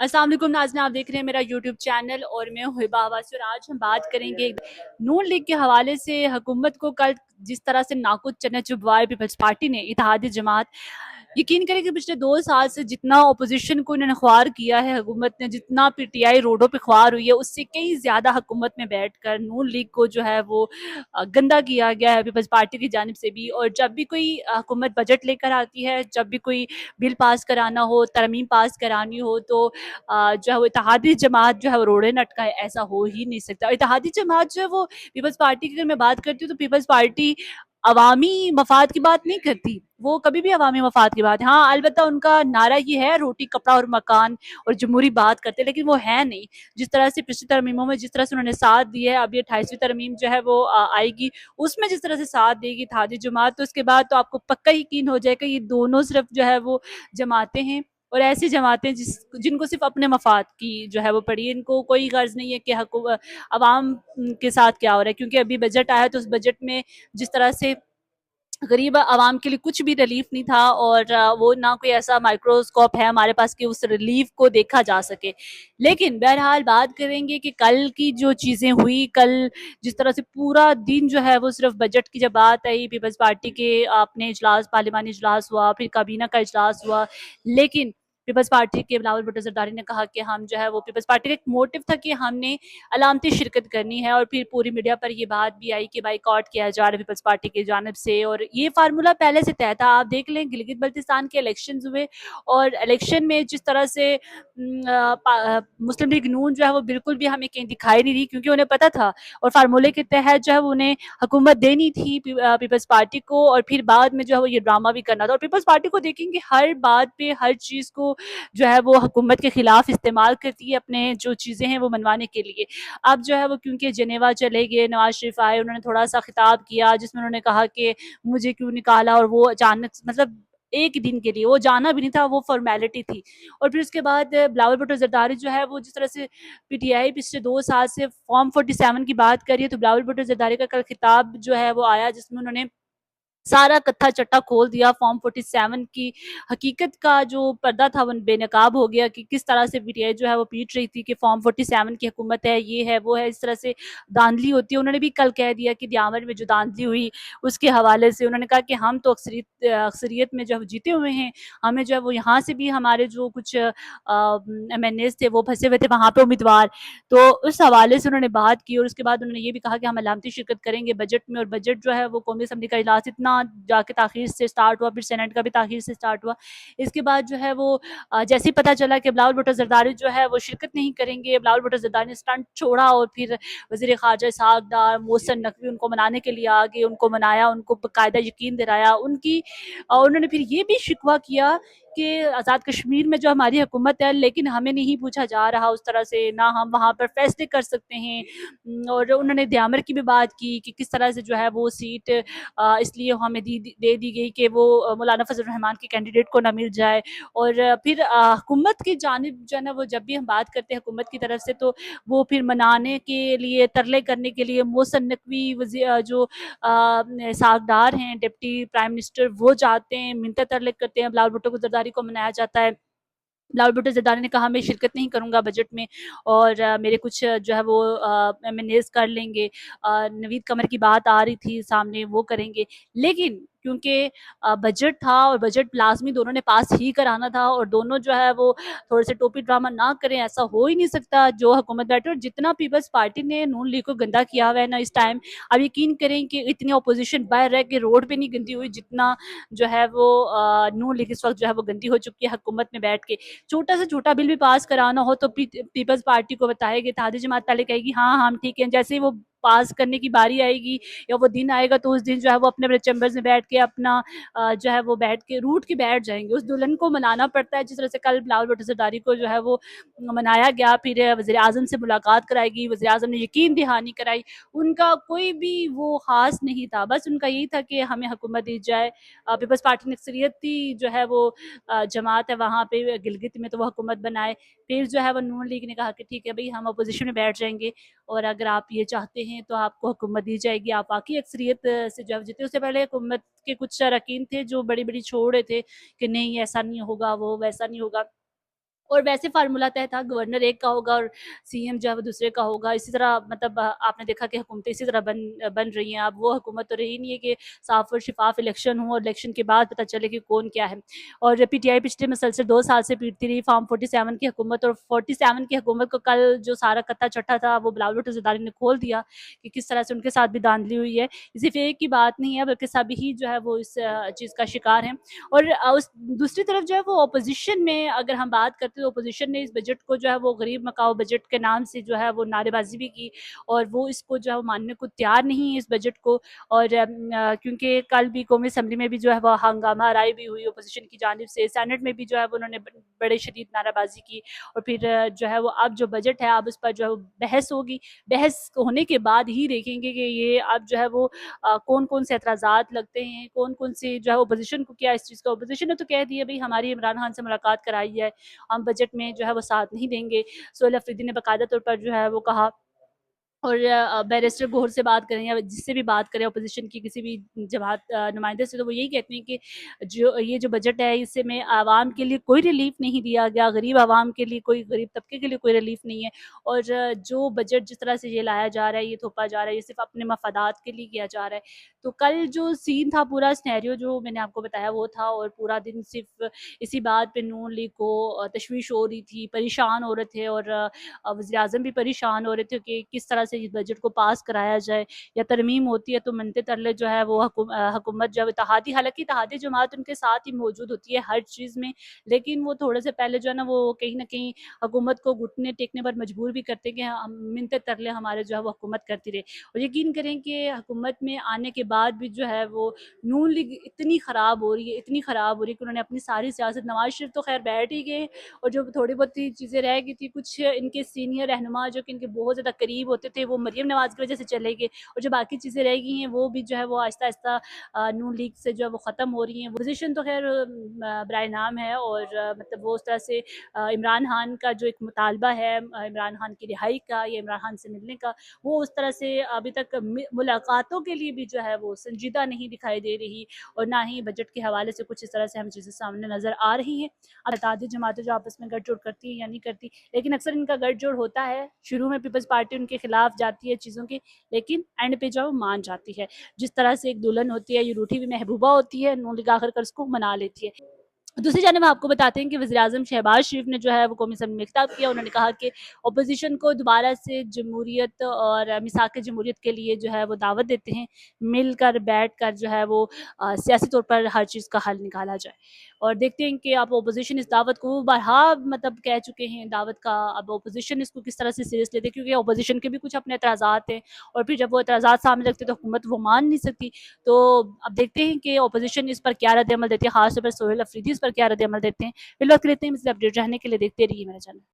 अस्सलाम वालेकुम नाज़रीन, आप देख रहे हैं मेरा यूट्यूब चैनल और मैं हूँ हिबा अब्बासी और आज हम बात करेंगे नून लीग के हवाले से। हुकूमत को कल जिस तरह से नाकुच चने चुभवाए पीपल्स पार्टी ने, इत्तेहादी जमात, यकीन करें कि पिछले 2 साल से जितना अपोजिशन को इन्होंने ख्वार किया है हुकूमत ने, जितना पीटीआई रोडों पे ख्वार हुई है, उससे कई ज़्यादा हुकूमत में बैठकर नून लीग को जो है वो गंदा किया गया है पीपल्स पार्टी की जानिब से भी। और जब भी कोई हुकूमत बजट लेकर आती है, जब भी कोई बिल पास कराना हो, तरमीम पास करानी हो, तो जो है वो इत्तेहादी जमात जो है वो रोड़े लटकाए, ऐसा हो ही नहीं सकता। इत्तेहादी जमात जो है वो पीपल्स पार्टी की अगर मैं बात करती हूँ तो पीपल्स पार्टी अवामी मफाद की बात नहीं करती, वो कभी भी अवामी मफाद की बात, हाँ अलबत्ता उनका नारा ये है रोटी कपड़ा और मकान और जमहूरी बात करते हैं, लेकिन वो है नहीं। जिस तरह से पिछली तरमीमों में जिस तरह से उन्होंने साथ दिया है, अब ये 28वीं तरमीम जो है वो आएगी, उसमें जिस तरह से साथ देगी इत्तेहादी जमात, तो उसके बाद तो आपको पक्का यकीन हो जाएगा ये दोनों सिर्फ जो है वो जमातें हैं। और ऐसी जमातें जिनको सिर्फ अपने मफाद की जो है वो पड़ी है, इनको कोई गर्ज नहीं है कि अवाम के साथ क्या हो रहा है। क्योंकि अभी बजट आया तो उस बजट में जिस तरह से गरीब आवाम के लिए कुछ भी रिलीफ नहीं था, और वो ना कोई ऐसा माइक्रोस्कोप है हमारे पास कि उस रिलीफ को देखा जा सके। लेकिन बहरहाल बात करेंगे कि कल की जो चीज़ें हुई, कल जिस तरह से पूरा दिन जो है वो सिर्फ बजट की जब बात आई, पीपल्स पार्टी के अपने इजलास, पार्लिमानी इजलास हुआ, फिर काबीना का इजलास हुआ, लेकिन पीपल्स पार्टी के बिलावल भुट्टो जरदारी ने कहा कि हम जो है वो, पीपल्स पार्टी का एक मोटिव था कि हमने अलामती शिरकत करनी है, और फिर पूरी मीडिया पर ये बात भी आई कि बाइकआउट किया जा रहा है पीपल्स पार्टी की जानिब से। और ये फार्मूला पहले से तय था। आप देख लें गिलगित बल्तिस्तान के इलेक्शन हुए, और इलेक्शन में जिस तरह से मुस्लिम लीग नून जो है वो बिल्कुल भी हमें कहीं दिखाई नहीं दी, क्योंकि उन्हें पता था और फार्मूले के तहत जो है वो उन्हें हुकूमत देनी थी पीपल्स पार्टी को, और फिर बाद में जो है वो ये ड्रामा भी करना था। और पीपल्स पार्टी को देखेंगे हर बात पे, हर चीज़ को जो है वो हुकूमत के खिलाफ इस्तेमाल करती है अपने जो चीज़ें हैं वो मनवाने के लिए। अब जो है वो क्योंकि जेनेवा चले गए, नवाज शरीफ आए, उन्होंने थोड़ा सा खिताब किया जिसमें उन्होंने कहा कि मुझे क्यों निकाला, और वो अचानक मतलब एक दिन के लिए, वो जाना भी नहीं था, वो फॉर्मेलिटी थी। और फिर उसके बाद बिलावल भुट्टो जरदारी जो है वो जिस तरह से पीटीआई पिछले 2 साल से फॉर्म 47 की बात कर रही है, तो बिलावल भुट्टो जरदारी का कल खिताब जो है वो आया जिसमें उन्होंने सारा कत्था चट्टा खोल दिया। फॉर्म 47 की हकीकत का जो पर्दा था वो बेनकाब हो गया कि किस तरह से पीटीआई जो है वो पीट रही थी कि फॉर्म 47 की हुकूमत है, ये है वो है, इस तरह से धांधली होती है। उन्होंने भी कल कह दिया कि दियामर में जो धांधली हुई उसके हवाले से उन्होंने कहा कि हम तो अक्सरियत में जो जीते हुए हैं, हमें जो है वो यहाँ से भी हमारे जो कुछ एमएनएस थे वो फंसे हुए थे वहाँ पे उम्मीदवार, तो उस हवाले से उन्होंने बात की। और उसके बाद उन्होंने ये भी कहा कि हम अलामती शिरकत करेंगे बजट में, और बजट जो है वो कौमी असम्बली का इजलास इतना जाके ताखीर से स्टार्ट हुआ, फिर सेनेट का भी ताखीर से स्टार्ट हुआ। इसके बाद जो है वो जैसे ही पता चला कि बिलावल भुट्टो जरदारी जो है वो शिरकत नहीं करेंगे, बिलावल भुट्टो जरदारी ने स्टंट छोड़ा, और फिर वजीर खारजा इसहाक डार, मोहसिन नकवी उनको मनाने के लिए आ गए, उनको मनाया, उनको बाकायदा यकीन दिलाया उनकी। उन्होंने फिर ये भी शिकवा किया कि आज़ाद कश्मीर में जो हमारी हुकूमत है, लेकिन हमें नहीं पूछा जा रहा उस तरह से, ना हम वहाँ पर फैसले कर सकते हैं। और उन्होंने दयामर की भी बात की कि किस तरह से जो है वो सीट इसलिए हमें दे दी गई कि वो मौलाना फजल रहमान के कैंडिडेट को ना मिल जाए। और फिर हुकूमत की जानिब जो है ना, वो जब भी हम बात करते हैं हुकूमत की तरफ से, तो वो फिर मनाने के लिए, तरले करने के लिए मोहसिन नकवी जो सागदार हैं डिप्टी प्राइम मिनिस्टर, वो जाते हैं, मिन्नतें तरले करते हैं, बिलावल भुट्टो को जरदारी को मनाया जाता है। बिलावल भुट्टो जरदारी ने कहा मैं शिरकत नहीं करूंगा बजट में, और मेरे कुछ जो है वो एमएनएस कर लेंगे। नवीद कमर की बात आ रही थी सामने, वो करेंगे। लेकिन क्योंकि बजट था और बजट लाजमी दोनों ने पास ही कराना था, और दोनों जो है वो थोड़े से टोपी ड्रामा ना करें, ऐसा हो ही नहीं सकता जो हुकूमत बैठे। और जितना पीपल्स पार्टी ने नून लीग को गंदा किया हुआ है ना इस टाइम, अब यकीन करें कि इतनी अपोजिशन बाहर रह के रोड पे नहीं गंदी हुई जितना जो है वो नून लीग इस वक्त जो है वो गंदी हो चुकी है हुकूमत में बैठ के। छोटा से छोटा बिल भी पास कराना हो तो पीपल्स पार्टी को बताएगी, इत्तेहादी जमात पहले कहेगी हाँ हम ठीक है, जैसे ही वो पास करने की बारी आएगी या वो दिन आएगा, तो उस दिन जो है वो अपने अपने चैम्बर्स में बैठ के अपना जो है वो बैठ के रूट के बैठ जाएंगे। उस दुल्हन को मनाना पड़ता है, जिस तरह से कल बिलावल भुट्टो जरदारी को जो है वो मनाया गया, फिर वजीर आजम से मुलाकात कराएगी, वजीर आजम ने यकीन दहानी कराई। उनका कोई भी वो खास नहीं था, बस उनका यही था कि हमें हुकूमत दी जाए। पीपल्स पार्टी ने अक्सरियती जो है वो जमात है वहाँ पे गिलगित में, तो वो हुकूमत बनाए। फिर जो है वो नून लीग ने कहा कि ठीक है भाई, हम अपोजिशन में बैठ जाएंगे, और अगर आप ये चाहते हैं तो आपको हुकूमत दी जाएगी, आप बाकी अक्सरियत से जो है जीते। उससे पहले हुकूमत के कुछ अरकान थे जो बड़ी बड़ी छोड़ रहे थे कि नहीं ऐसा नहीं होगा, वो वैसा नहीं होगा। और वैसे फार्मूला तय था, गवर्नर एक का होगा और सीएम जो है वो दूसरे का होगा। इसी तरह मतलब आपने देखा कि हुकूमतें इसी तरह बन रही हैं। अब वो हुकूमत तो रही नहीं है कि साफ और शिफाफ इलेक्शन हो और इलेक्शन के बाद पता चले कि कौन क्या है। और पीटीआई पिछले मुसलसल 2 साल से पीटती रही फार्म 47 की हुकूमत, और 47 की हुकूमत को कल जो सारा कत्था चट्ठा था वो बिलावल भुट्टो ज़रदारी ने खोल दिया कि किस तरह से उनके साथ भी धांधली हुई है। ये सिर्फ एक की बात नहीं है, बल्कि सभी ही जो है वो इस चीज़ का शिकार हैं। और उस दूसरी तरफ जो है वो अपोजिशन में अगर हम बात करते हैं, तो अपोजिशन ने इस बजट को जो है वो गरीब मकाओ बजट के नाम से जो है वो नारेबाजी भी की, और वो इसको जो है वो मानने को तैयार नहीं है इस बजट को। और क्योंकि कल भी कौमी असम्बली में भी जो है वो हंगामा राय भी हुई अपोजिशन की जानिब से, सेनेट में भी जो है वो उन्होंने बड़े शदीद नाराबाजी की। और फिर जो है वो अब जो बजट है अब उस पर जो है वो बहस होगी। बहस होने के बाद ही देखेंगे कि ये अब जो है वो कौन कौन से एतराज़ात लगते हैं, कौन कौन से जो है अपोजिशन को क्या इस चीज़ का। अपोजिशन ने तो कह दिया भाई हमारी इमरान खान से मुलाकात कराई है, हम बजट में जो है वो साथ नहीं देंगे। सोहेल अफरीदी ने बाकायदा तौर पर जो है वो कहा। और बैरिस्टर गौहर से बात करें या जिससे भी बात करें अपोजिशन की किसी भी जमात नुमाइंदे से, तो वो यही कहते हैं कि जो बजट है इससे में आवाम के लिए कोई रिलीफ नहीं दिया गया, गरीब आवाम के लिए कोई गरीब तबके के लिए कोई रिलीफ नहीं है। और जो बजट जिस तरह से ये लाया जा रहा है, ये थोपा जा रहा है, ये सिर्फ अपने मफादात के लिए किया जा रहा है। तो कल जो सीन था, पूरा स्नैरियो जो मैंने आपको बताया वो था, और पूरा दिन सिर्फ इसी बात पे नून लीग को तशवीश हो रही थी, परेशान हो रहे थे। और वज़ीर आज़म भी परेशान हो रहे थे कि किस तरह से इस बजट को पास कराया जाए, या तरमीम होती है तो मनते तरले जो है वो हुकूमत जो है इत्तेहादी, हालांकि इत्तेहादी जमात उनके साथ ही मौजूद होती है हर चीज़ में, लेकिन वो थोड़े से पहले जो है ना वो कहीं ना कहीं हुकूमत को घुटने टेकने पर मजबूर भी करते कि मिनते तरले हमारे जो है वो हुकूमत करती रहे। और यकीन करें कि हुकूमत में आने के बाद भी जो है वो नून लीग इतनी ख़राब हो रही है, इतनी ख़राब हो रही है कि उन्होंने अपनी सारी सियासत, नवाज शरीफ तो खैर बैठ ही गए, और जो थोड़ी बहुत चीज़ें रह गई थी, कुछ इनके सीनियर रहनुमा जो कि इनके बहुत ज़्यादा करीब होते थे वो मरीम नवाज़ की वजह से चले गए, और जो बाकी चीज़ें रह गई हैं वो भी जो है वो आहिस्ता आहिस्ता नून लीग से जो है वो ख़त्म हो रही हैं। पोजीशन तो खैर बराए नाम है, और मतलब वो उस तरह से इमरान खान का जो एक मुतालबा है इमरान खान की रिहाई का या इमरान खान से मिलने का, वो उस तरह से अभी तक मुलाकातों के लिए भी जो है वो संजीदा नहीं दिखाई दे रही, और ना ही बजट के हवाले से कुछ इस तरह से हम चीज़ें सामने नज़र आ रही हैं। अब इत्तेहादी जमातें जो आपस में गठजोड़ करती है या नहीं करती, लेकिन अक्सर इनका गठजोड़ होता है। शुरू में पीपल्स पार्टी उनके खिलाफ जाती है चीज़ों के, लेकिन एंड पे जो मान जाती है। जिस तरह से एक दुल्हन होती है, ये रूठी हुई महबूबा होती है, नून लीग आखिर कर उसको मना लेती है। दूसरी जानब आपको बताते हैं कि वज़ीर-ए-आज़म शहबाज शरीफ ने जो है वो कौमी असम्बली में खिताब किया। उन्होंने कहा कि अपोजिशन को दोबारा से जमहूरियत और मिसाक जमहूरियत के लिए जो है वो दावत देते हैं, मिलकर बैठ कर जो है वो सियासी तौर पर हर चीज़ का हल निकाला जाए। और देखते हैं कि अब अपोजिशन इस दावत को बारहा मतलब कह चुके हैं दावत का, अब अपोजिशन इसको किस तरह से सीरियस लेते हैं, क्योंकि अपोजिशन के भी कुछ अपने एतराज़ात हैं, और फिर जब वो एतराज़ात सामने रखते हैं तो हुकूमत वो मान नहीं सकती। तो अब देखते हैं कि अपोजिशन इस पर क्या रद्द-ए-अमल देती है, खास तौर पर सोहेल अफरीदी इस पर क्या रद्द-ए-अमल देते हैं। फिलहाल के लिए इतने ही, अपडेट रहने के लिए देखते रहिए मेरा चैनल।